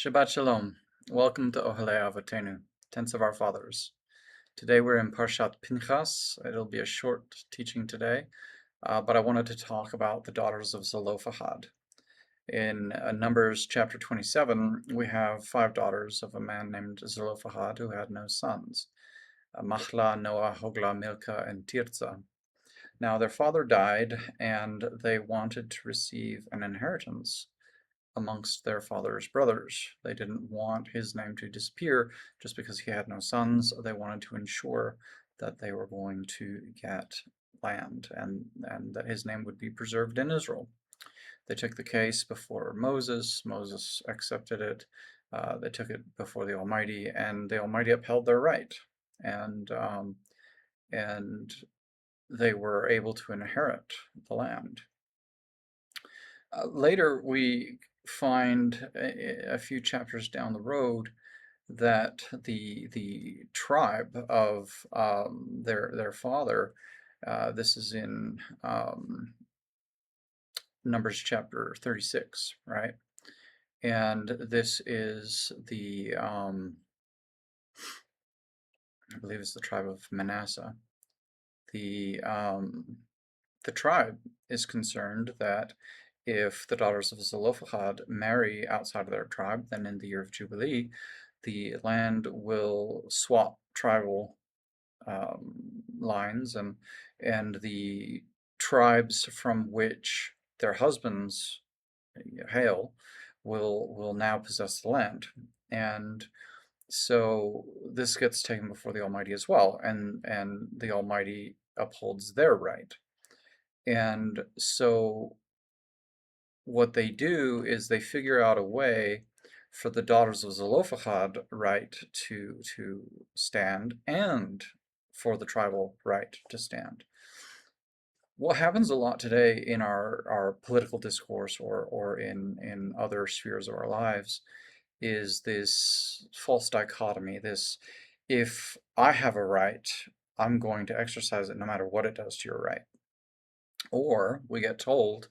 Shabbat Shalom. Welcome to Ohelei Avotenu, Tents of Our Fathers. Today we're in Parshat Pinchas. It'll be a short teaching today, but I wanted to talk about the daughters of Zelophehad. In Numbers chapter 27, we have 5 daughters of a man named Zelophehad who had no sons: Machlah, Noah, Hoglah, Milcah, and Tirzah. Now their father died, and they wanted to receive an inheritance amongst their father's brothers. They didn't want his name to disappear just because he had no sons. They wanted to ensure that they were going to get land and that his name would be preserved in Israel. They took the case before Moses. Moses accepted it. They took it before the Almighty, and the Almighty upheld their right. And they were able to inherit the land. Later, we find a few chapters down the road that the tribe of their father, this is in Numbers chapter 36, right? And this is the I believe it's the tribe of Manasseh. The tribe is concerned that if the daughters of Zelophehad marry outside of their tribe, then in the year of Jubilee, the land will swap tribal lines, and the tribes from which their husbands hail will now possess the land. And so this gets taken before the Almighty as well, and the Almighty upholds their right. And so what they do is they figure out a way for the daughters of Zelophehad right to stand and for the tribal right to stand. What happens a lot today in our political discourse or in other spheres of our lives is this false dichotomy, this: if I have a right, I'm going to exercise it no matter what it does to your right. Or we get told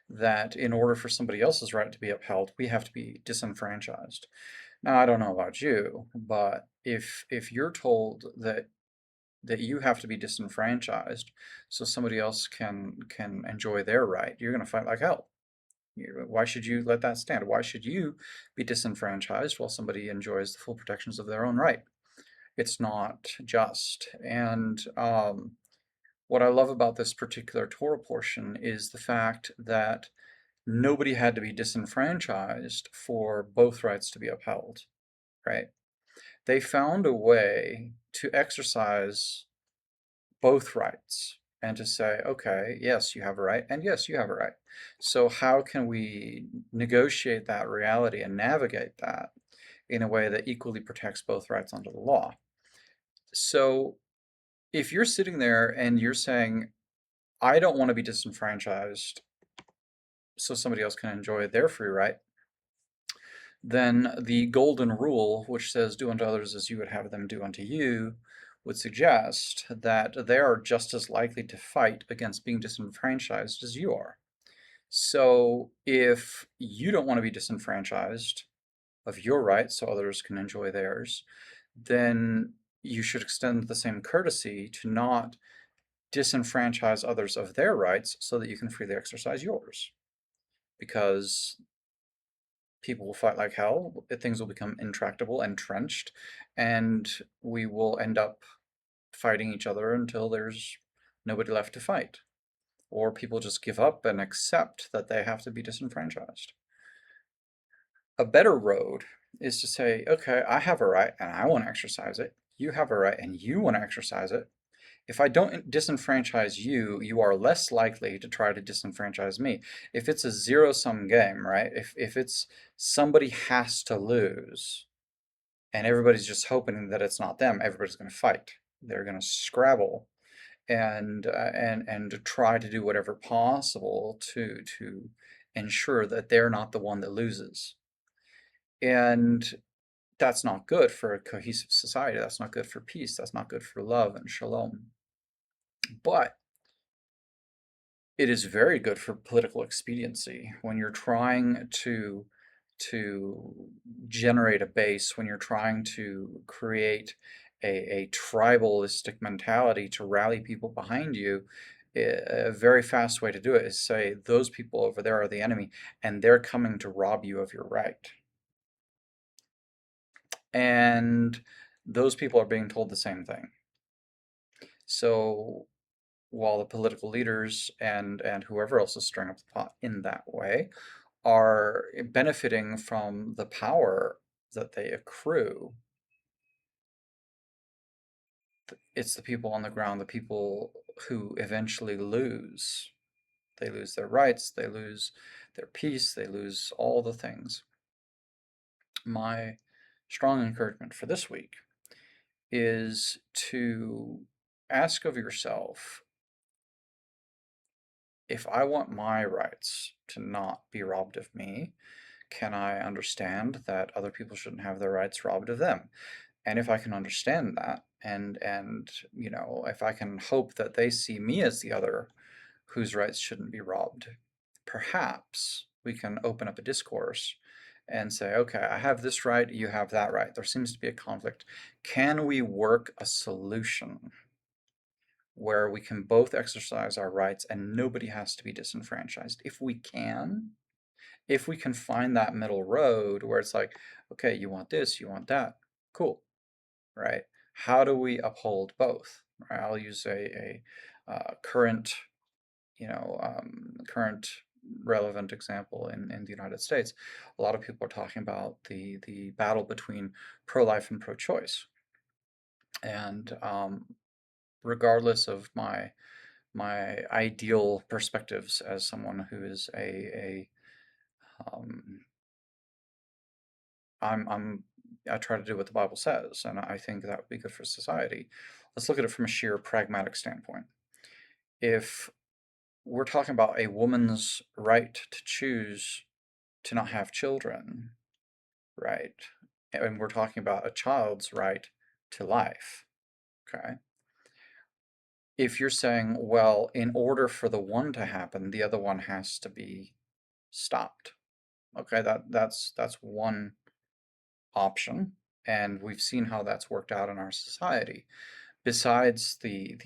that in order for somebody else's right to be upheld, we have to be disenfranchised. Now, I don't know about you, but if you're told that you have to be disenfranchised so somebody else can enjoy their right, you're going to fight like hell. Why should you let that stand? Why should you be disenfranchised while somebody enjoys the full protections of their own right? It's not just. And what I love about this particular Torah portion is the fact that nobody had to be disenfranchised for both rights to be upheld, right? They found a way to exercise both rights and to say, okay, yes, you have a right, and yes, you have a right. So how can we negotiate that reality and navigate that in a way that equally protects both rights under the law? So if you're sitting there and you're saying, I don't want to be disenfranchised so somebody else can enjoy their free right, then the golden rule, which says do unto others as you would have them do unto you, would suggest that they are just as likely to fight against being disenfranchised as you are. So if you don't want to be disenfranchised of your rights so others can enjoy theirs, then you should extend the same courtesy to not disenfranchise others of their rights so that you can freely exercise yours. Because people will fight like hell, things will become intractable, entrenched, and we will end up fighting each other until there's nobody left to fight. Or people just give up and accept that they have to be disenfranchised. A better road is to say, okay, I have a right and I want to exercise it. You have a right and you want to exercise it. If I don't disenfranchise you, you are less likely to try to disenfranchise me. If it's a zero-sum game, right? If it's somebody has to lose and everybody's just hoping that it's not them, everybody's going to fight. They're going to scrabble and try to do whatever possible to ensure that they're not the one that loses. And that's not good for a cohesive society. That's not good for peace. That's not good for love and shalom. But it is very good for political expediency when you're trying to to generate a base, when you're trying to create a tribalistic mentality to rally people behind you, a very fast way to do it is say those people over there are the enemy and they're coming to rob you of your right. And those people are being told the same thing. So while the political leaders and whoever else is stirring up the pot in that way are benefiting from the power that they accrue, it's the people on the ground, the people who eventually lose. They lose their rights, they lose their peace, they lose all the things. My strong encouragement for this week is to ask of yourself, if I want my rights to not be robbed of me, can I understand that other people shouldn't have their rights robbed of them? And if I can understand that, and if I can hope that they see me as the other whose rights shouldn't be robbed, perhaps we can open up a discourse and say, okay, I have this right, you have that right. There seems to be a conflict. Can we work a solution where we can both exercise our rights and nobody has to be disenfranchised? If we can find that middle road where it's like, okay, you want this, you want that, cool, right? How do we uphold both? Right? I'll use a current, current relevant example in the United States. A lot of people are talking about the battle between pro-life and pro-choice, and regardless of my ideal perspectives as someone who is um, I try to do what the Bible says, and I think that would be good for society. Let's look at it from a sheer pragmatic standpoint. If we're talking about a woman's right to choose to not have children, right? And we're talking about a child's right to life, okay? If you're saying, well, in order for the one to happen, the other one has to be stopped. Okay, that's one option, and we've seen how that's worked out in our society. Besides the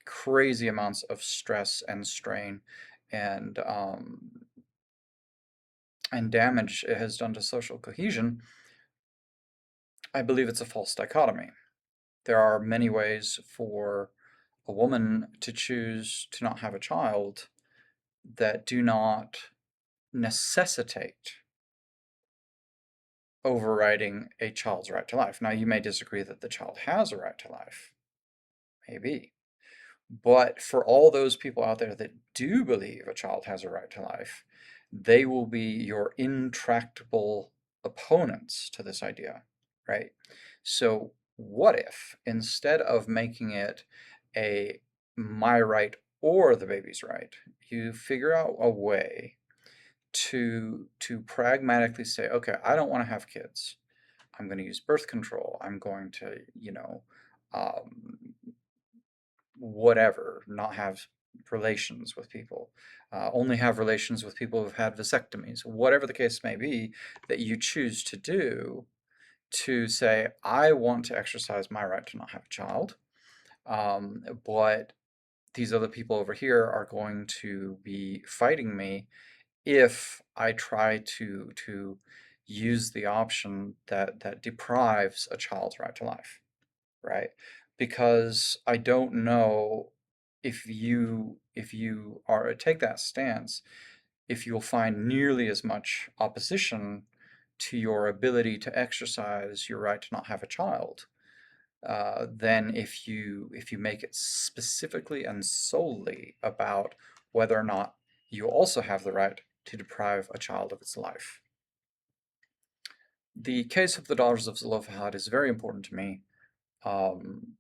crazy amounts of stress and strain and and damage it has done to social cohesion, I believe it's a false dichotomy. There are many ways for a woman to choose to not have a child that do not necessitate overriding a child's right to life. Now, you may disagree that the child has a right to life, maybe. But for all those people out there that do believe a child has a right to life, they will be your intractable opponents to this idea, right? So, what if instead of making it a my right or the baby's right, you figure out a way to pragmatically say, okay, I don't want to have kids. I'm going to use birth control. I'm going to, um, whatever, not have relations with people, only have relations with people who've had vasectomies, whatever the case may be that you choose to do, to say, I want to exercise my right to not have a child, but these other people over here are going to be fighting me if I try to use the option that deprives a child's right to life, right? Because I don't know if you are take that stance, if you'll find nearly as much opposition to your ability to exercise your right to not have a child, than if you make it specifically and solely about whether or not you also have the right to deprive a child of its life. The case of the daughters of Zelophehad is very important to me,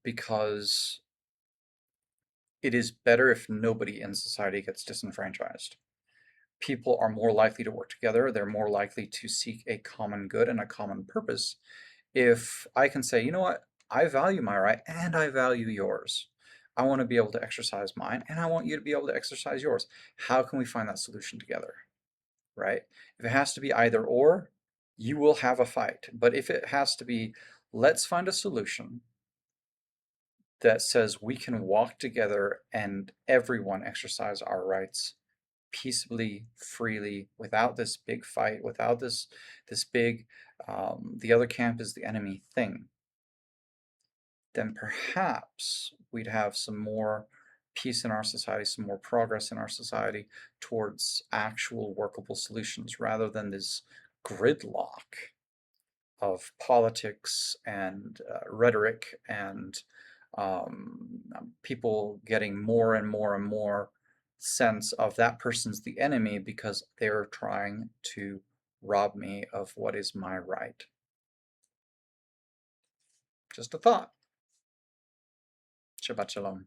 because it is better if nobody in society gets disenfranchised. People are more likely to work together, they're more likely to seek a common good and a common purpose. If I can say, you know what, I value my right and I value yours. I want to be able to exercise mine and I want you to be able to exercise yours. How can we find that solution together? right? If it has to be either or, you will have a fight. But if it has to be, let's find a solution that says we can walk together and everyone exercise our rights peaceably, freely, without this big fight, without this big the other camp is the enemy thing, then perhaps we'd have some more peace in our society, some more progress in our society towards actual workable solutions rather than this gridlock of politics and rhetoric and people getting more and more and more sense of that person's the enemy because they're trying to rob me of what is my right. Just a thought. Shabbat shalom.